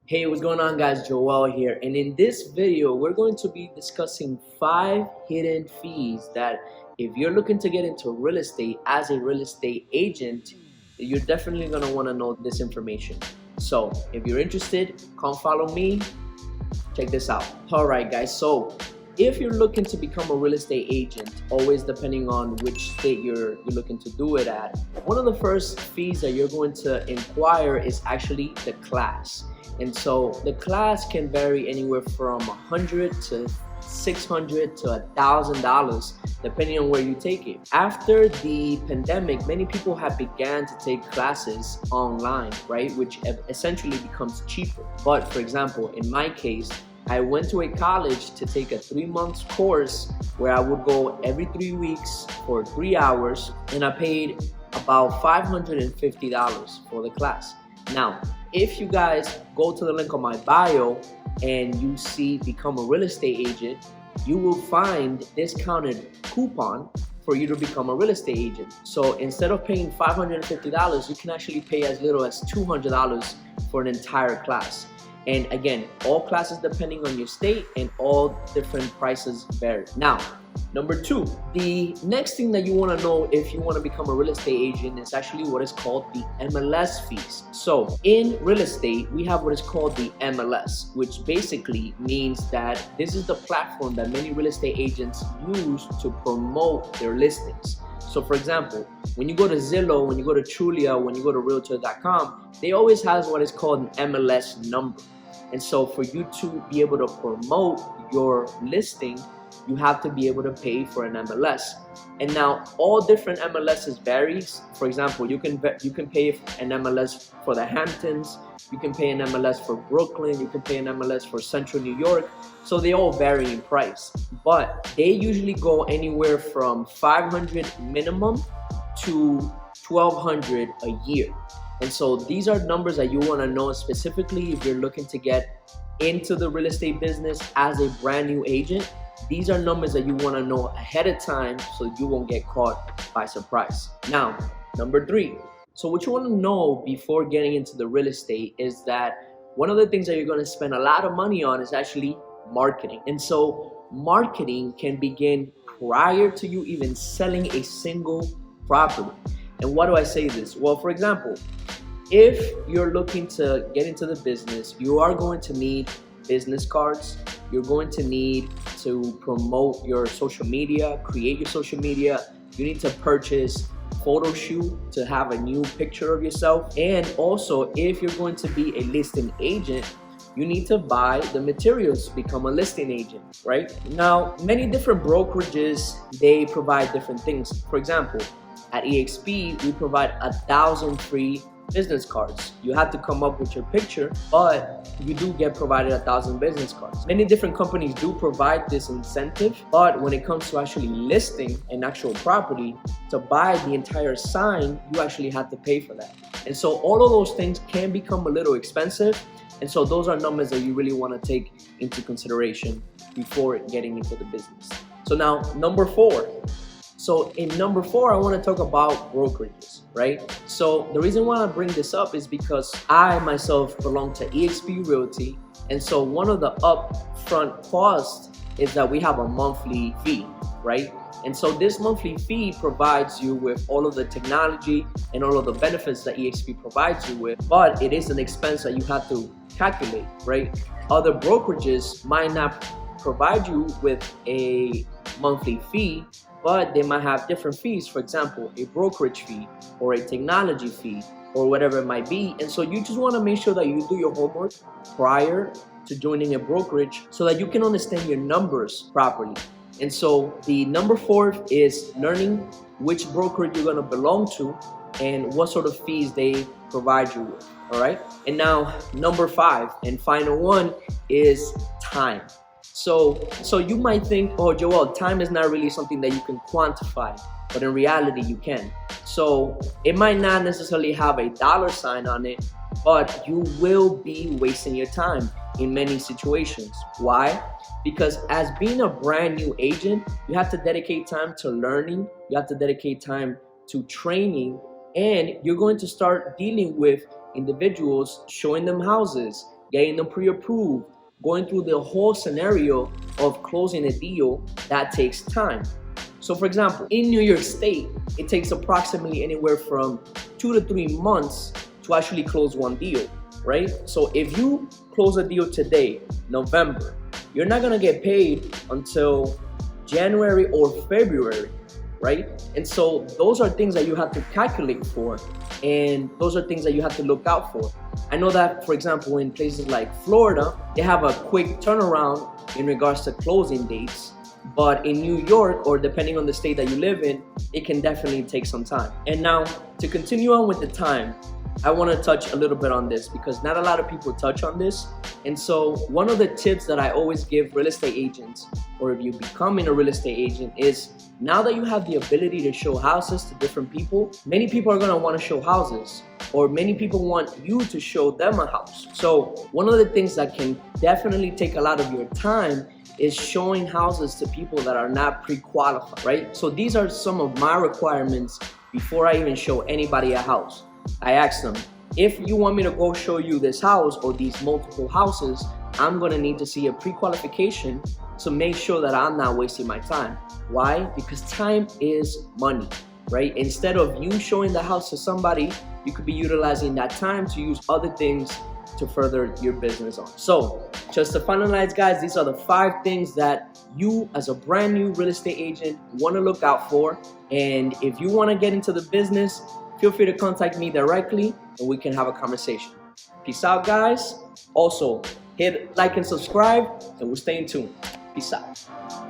Hey, what's going on guys? Joel here, and in this video we're going to be discussing 5 hidden fees that if you're looking to get into real estate as a real estate agent, you're definitely going to want to know this information. So if you're interested, come follow me. Check this out. Alright guys, so if you're looking to become a real estate agent, always depending on which state you're looking to do it at, one of the first fees that you're going to inquire is actually the class. And so the class can vary anywhere from $100 to $600 to $1,000 depending on where you take it. After the pandemic, many people have began to take classes online, right? Which essentially becomes cheaper. But for example, in my case, I went to a college to take a 3-month course where I would go every 3 weeks for 3 hours, and I paid about $550 for the class. Now, if you guys go to the link on my bio and you see become a real estate agent, you will find discounted coupon for you to become a real estate agent. So instead of paying $550, you can actually pay as little as $200 for an entire class. And again, all classes depending on your state and all different prices vary. Now, number 2, the next thing that you want to know if you want to become a real estate agent is actually what is called the MLS fees. So in real estate, we have what is called the MLS, which basically means that this is the platform that many real estate agents use to promote their listings. So for example, when you go to Zillow, when you go to Trulia, when you go to Realtor.com, they always has what is called an MLS number. And so for you to be able to promote your listing, you have to be able to pay for an MLS. And now all different MLSs varies. For example, you can pay an MLS for the Hamptons, you can pay an MLS for Brooklyn, you can pay an MLS for Central New York. So they all vary in price, but they usually go anywhere from $500 minimum to $1,200 a year. And so these are numbers that you want to know specifically if you're looking to get into the real estate business as a brand new agent. These are numbers that you want to know ahead of time so you won't get caught by surprise. Now, number 3. So what you want to know before getting into the real estate is that one of the things that you're going to spend a lot of money on is actually marketing. And so marketing can begin prior to you even selling a single property. And why do I say this? Well, for example, if you're looking to get into the business, you are going to need business cards. You're going to need to promote your social media, create your social media. You need to purchase photo shoot to have a new picture of yourself. And also, if you're going to be a listing agent, you need to buy the materials to become a listing agent, right? Now, many different brokerages, they provide different things. For example, at EXP, we provide 1,000 free business cards. You have to come up with your picture, but you do get provided 1,000 business cards. Many different companies do provide this incentive, but when it comes to actually listing an actual property, to buy the entire sign, you actually have to pay for that. And so all of those things can become a little expensive. And so those are numbers that you really want to take into consideration before getting into the business. So now, number 4. So in number 4, I want to talk about brokerages, right? So the reason why I bring this up is because I myself belong to EXP Realty. And so one of the upfront costs is that we have a monthly fee, right? And so this monthly fee provides you with all of the technology and all of the benefits that EXP provides you with, but it is an expense that you have to calculate, right? Other brokerages might not provide you with a monthly fee, but they might have different fees. For example, a brokerage fee or a technology fee or whatever it might be. And so you just want to make sure that you do your homework prior to joining a brokerage so that you can understand your numbers properly. And so the number 4 is learning which brokerage you're going to belong to and what sort of fees they provide you with. All right. And now number 5 and final one is time. So you might think, oh, Joel, time is not really something that you can quantify, but in reality you can. So it might not necessarily have a dollar sign on it, but you will be wasting your time in many situations. Why? Because as being a brand new agent, you have to dedicate time to learning, you have to dedicate time to training, and you're going to start dealing with individuals, showing them houses, getting them pre-approved, going through the whole scenario of closing a deal, that takes time. So for example, in New York State, it takes approximately anywhere from 2 to 3 months to actually close one deal, right? So if you close a deal today, November, you're not gonna get paid until January or February, right? And so those are things that you have to calculate for, and those are things that you have to look out for. I know that, for example, in places like Florida, they have a quick turnaround in regards to closing dates, but in New York, or depending on the state that you live in, it can definitely take some time. And now, to continue on with the time, I want to touch a little bit on this because not a lot of people touch on this. And so one of the tips that I always give real estate agents, or if you're becoming a real estate agent, is now that you have the ability to show houses to different people, many people are going to want to show houses, or many people want you to show them a house. So one of the things that can definitely take a lot of your time is showing houses to people that are not pre-qualified, right? So these are some of my requirements before I even show anybody a house. I ask them, if you want me to go show you this house or these multiple houses, I'm gonna need to see a pre-qualification to make sure that I'm not wasting my time. Why? Because time is money, right? Instead of you showing the house to somebody, you could be utilizing that time to use other things to further your business on. So just to finalize, guys, these are the 5 things that you as a brand new real estate agent want to look out for. And if you want to get into the business, feel free to contact me directly and we can have a conversation. Peace out, guys. Also, hit like and subscribe, and we'll stay in tune. Peace out.